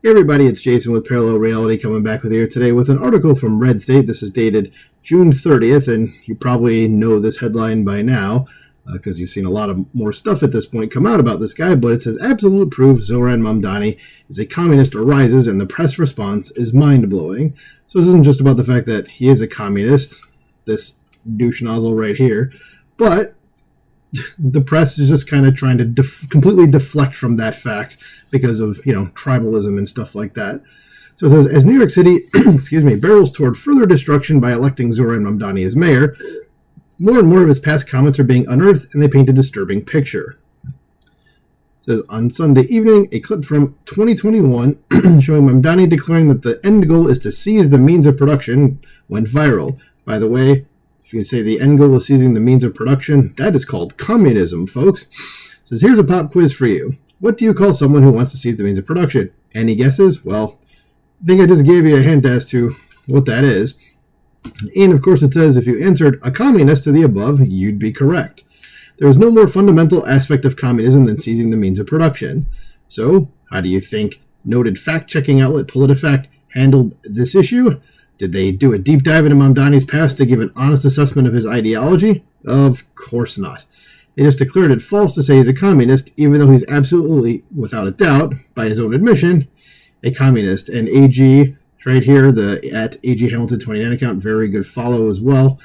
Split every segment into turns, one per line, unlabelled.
Hey everybody, it's Jason with Parallel Reality coming back with you today with an article from Red State. This is dated June 30th, and you probably know this headline by now because you've seen a lot of more stuff at this point come out about this guy, but it says, absolute proof Zohran Mamdani is a communist arises, and the press response is mind-blowing. So this isn't just about the fact that he is a communist, this douche nozzle right here, but the press is just kind of trying to completely deflect from that fact because of, tribalism and stuff like that. So it says, as New York City, barrels toward further destruction by electing Zohran Mamdani as mayor, more and more of his past comments are being unearthed, and they paint a disturbing picture. It says, on Sunday evening, a clip from 2021 showing Mamdani declaring that the end goal is to seize the means of production went viral. By the way, if you say the end goal is seizing the means of production, that is called communism, folks. It says, here's a pop quiz for you. What do you call someone who wants to seize the means of production? Any guesses? Well, I think I just gave you a hint as to what that is. And of course it says if you answered a communist to the above, you'd be correct. There is no more fundamental aspect of communism than seizing the means of production. So, how do you think noted fact-checking outlet PolitiFact handled this issue? Did they do a deep dive into Mamdani's past to give an honest assessment of his ideology? Of course not. They just declared it false to say he's a communist, even though he's absolutely, without a doubt, by his own admission, a communist. And AG, right here, the at AG Hamilton 29 account, very good follow as well,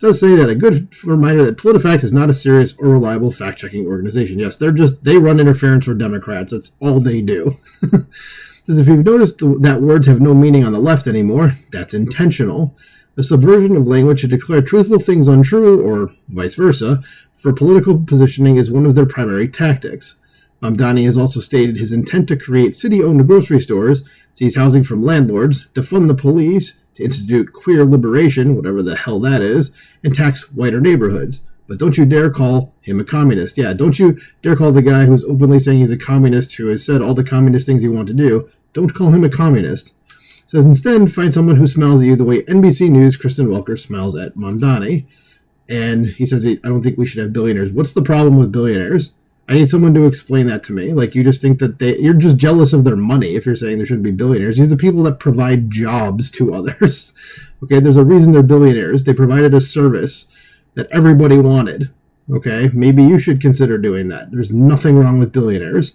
does say that a good reminder that PolitiFact is not a serious or reliable fact-checking organization. Yes, they run interference for Democrats. That's all they do. Because if you've noticed that words have no meaning on the left anymore, that's intentional. A subversion of language to declare truthful things untrue, or vice versa, for political positioning is one of their primary tactics. Mamdani has also stated his intent to create city-owned grocery stores, seize housing from landlords, defund the police, to institute queer liberation, whatever the hell that is, and tax whiter neighborhoods. But don't you dare call him a communist. Yeah, don't you dare call the guy who's openly saying he's a communist, who has said all the communist things you want to do, don't call him a communist. It says instead, find someone who smiles at you the way NBC News' Kristen Welker smiles at Mamdani. And he says, I don't think we should have billionaires. What's the problem with billionaires? I need someone to explain that to me. Like, you just think that you're just jealous of their money if you're saying there shouldn't be billionaires. These are the people that provide jobs to others. Okay, there's a reason they're billionaires. They provided a service that everybody wanted. Okay, maybe you should consider doing that. There's nothing wrong with billionaires.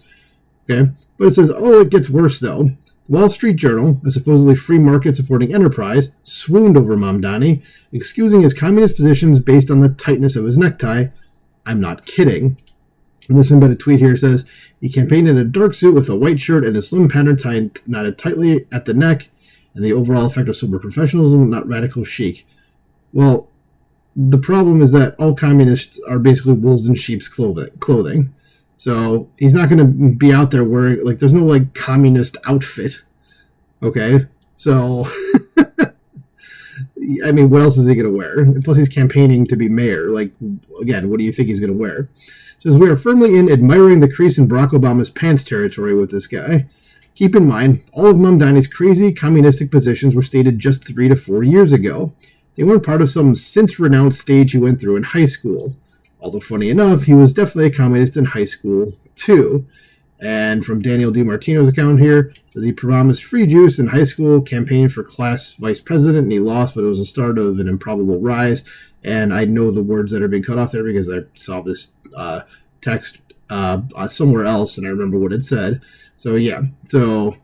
Okay, but it says, oh, it gets worse though. The Wall Street Journal, a supposedly free market supporting enterprise, swooned over Mamdani, excusing his communist positions based on the tightness of his necktie. I'm not kidding. And this embedded tweet here says, he campaigned in a dark suit with a white shirt and a slim pattern knotted tightly at the neck, and the overall effect of sober professionalism, not radical chic. Well, the problem is that all communists are basically wolves in sheep's clothing. So he's not going to be out there wearing, like, there's no, communist outfit. Okay? So, I mean, what else is he going to wear? And plus, he's campaigning to be mayor. Like, again, what do you think he's going to wear? So we are firmly in admiring the crease in Barack Obama's pants territory with this guy. Keep in mind, all of Mamdani's crazy communistic positions were stated just 3 to 4 years ago. They weren't part of some since-renounced stage he went through in high school. Although, funny enough, he was definitely a communist in high school, too. And from Daniel DiMartino's account here, says he promised free juice in high school, campaigned for class vice president, and he lost, but it was the start of an improbable rise. And I know the words that are being cut off there because I saw this text somewhere else, and I remember what it said. So, yeah. So,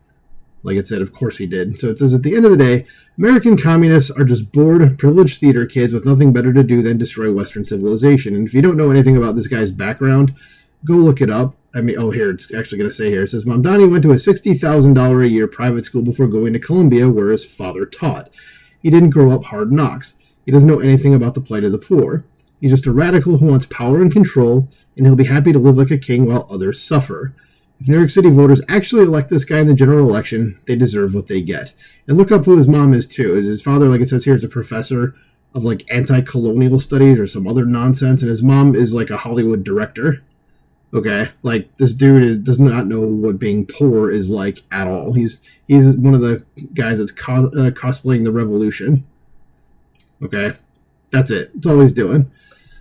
like it said, of course he did. So it says, at the end of the day, American communists are just bored, privileged theater kids with nothing better to do than destroy Western civilization. And if you don't know anything about this guy's background, go look it up. I mean, oh, here, it's actually going to say here. It says, Mamdani went to a $60,000 a year private school before going to Columbia, where his father taught. He didn't grow up hard knocks. He doesn't know anything about the plight of the poor. He's just a radical who wants power and control, and he'll be happy to live like a king while others suffer. If New York City voters actually elect this guy in the general election, they deserve what they get. And look up who his mom is, too. His father, like it says here, is a professor of, anti-colonial studies or some other nonsense, and his mom is, a Hollywood director. Okay? This dude does not know what being poor is like at all. He's one of the guys that's cosplaying the revolution. Okay? That's it. That's all he's doing.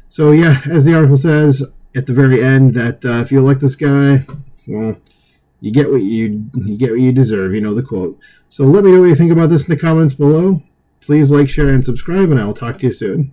So, yeah, as the article says at the very end, that if you elect this guy, well, you get what you deserve. You know the quote. So let me know what you think about this in the comments below. Please like, share, and subscribe, and I will talk to you soon.